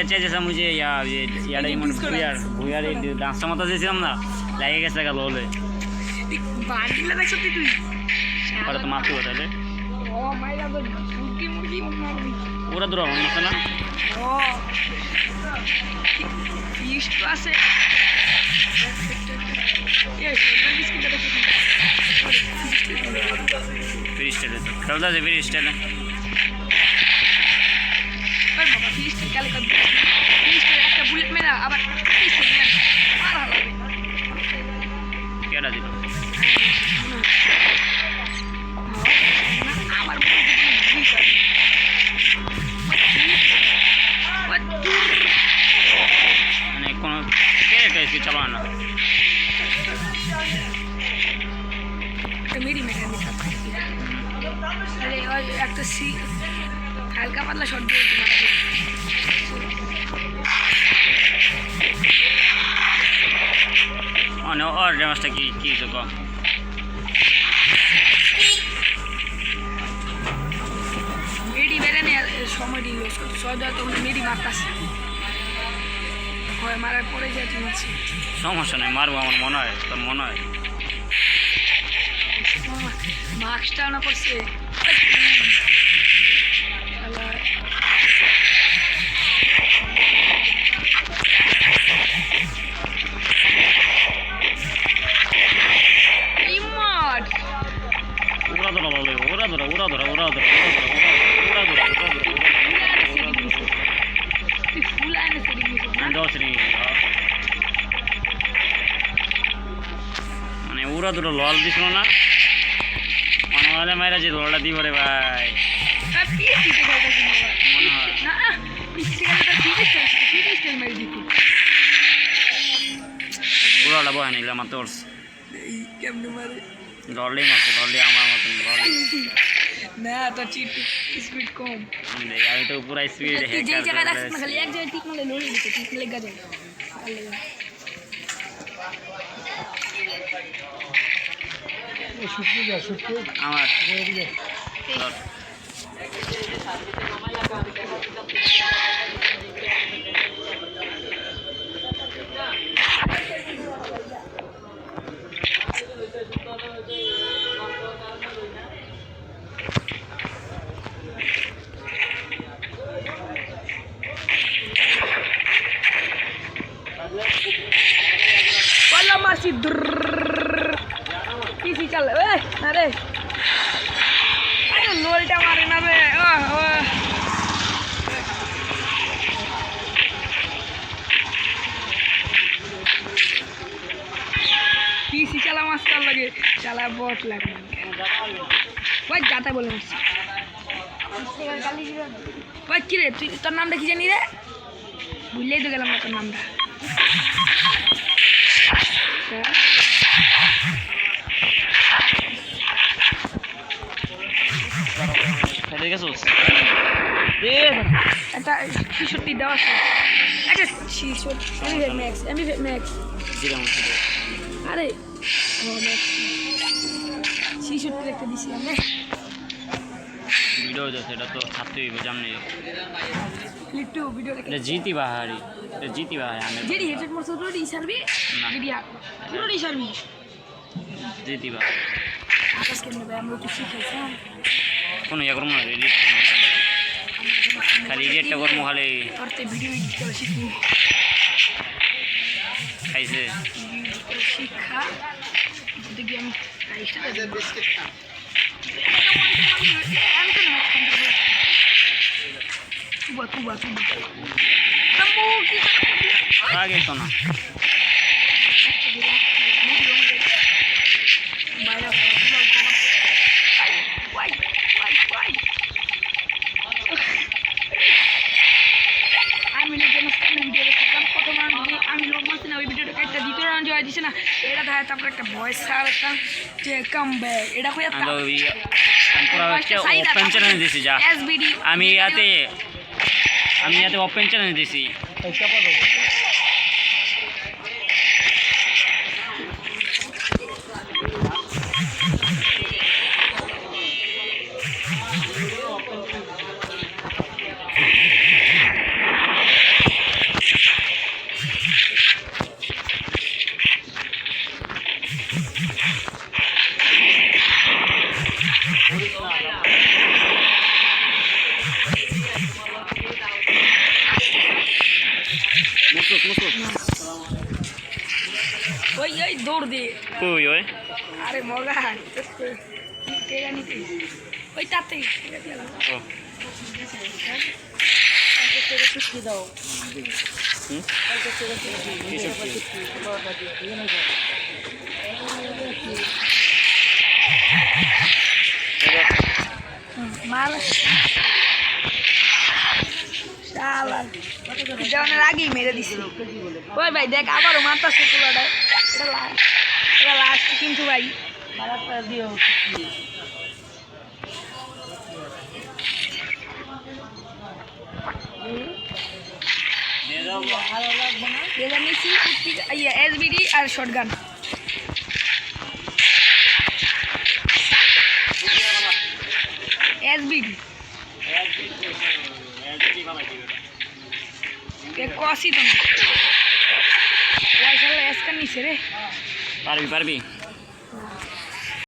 চেয়েছে মুঝে ইয়াটা ইমন ভুয়ার ডান্সটা মতো দিয়েছিলাম না লেগে গেছে গেল হলে বান্ডিলা দেখছ তুই পরে তো মারতে হবে তাহলে ও মাইরা তো মুরগি মারবি ওরা দূর মনে হচ্ছে না ও ইস্ট আছে এই সরকার বিস্কিটটা দেখো ফ্রি স্টাইলে তো খেলতে আছে ফ্রি স্টাইলে বাবা ফ্রি স্টাইল কালে কত ফ্রি স্টাইল একটা বুলেট মেরা আবার ফ্রি স্টাইল মারা হবে কেডা দিল আমার মানে কোনো ক্যারেক্টার এসে চালানো না মেরি মেকানিক আরে একটা সি হালকা পাতলা শট দিয়ে মানে ওর ড্যামেজটা কি তো কম মেডি বেড়ে নিয়ে সময়টি ইউজ করছে সহজ তখন মেডি মারতাছে হয় মারার পরে যাচ্ছি মারছি সমস্যা নেই মারবো আমার মনে হয় তোর মনে হয় মাস্কটা না করছে মানে ওরা দুটো লল দিছিল না মনে হলে মাইরা যে ললটা দিব রে ভাই মনে হয় পুরোটা বয় নিলাম আমার তোর ললই মারছে ললই আমার মতন ললই না তো চিট স্পিড কম আমি তো পুরো স্পিড যে জায়গায় রাখছ না খালি এক জায়গায় ঠিক মানে লড়ে দিতে ঠিক লেগা যায় আমার Wala masih isi chal na re aduh lolta mare na re isi chala master lage chala bot lage ওই যাতা বলে মারছি ওই কি রে তুই তোর নামটা কি জানি রে ভুলেই তো গেলাম না তোর নামটা একটা টি-শার্টটি দেওয়া আছে একটা টি-শার্ট আমি ম্যাক্স আরে টি-শার্ট একটা দিছিলাম না ভিডিও যাচ্ছে এটা তো ছাড়তে হইব জানি লিটু ভিডিও এটা জিতি বাহারি এটা জিতি বাহারি আমি যেডি হেডসেট মোর সব রোডি সার্ভি যেডি রোডি সার্ভি জিতি বাহারি আকাশ কেন ভাই আমরা কিছু শিখাইছাম কোন ইয়া করব না এডিট খালি এডিটটা করব খালি করতে ভিডিও এডিট করা শিখি খাইছে শিক্ষা দেখি আমি আইসা Tuba. Kamu kita আগে তো না আমি লোক মারছি না ওই ভিডিওটা একটা দ্বিতীয় রাউন্ড জয় দিছে না এটা দেখা তারপর একটা ভয়েস ছাড়তাম যে কাম ব্যাক এটা কই একটা পুরো ওপেন চ্যালেঞ্জ দিছি যা আমি ইয়াতে ওপেন চ্যালেঞ্জ দিছি ওই ওই দৌড় দে কই ওই আরে মগা ওই তাতে ও দাও হুম মাল শালা জনের আগেই মেরে দিছি ওই ভাই দেখ আবারও মাথা শুকুলাটা এটা লাস্ট কিন্তু ভাই মারাটা দিও ভালো লাগবে না এটা নিছি ইয়া এসবিডি আর শটগান এসবিডি কষি তো পয়সা এসকার নিছে রে পারবি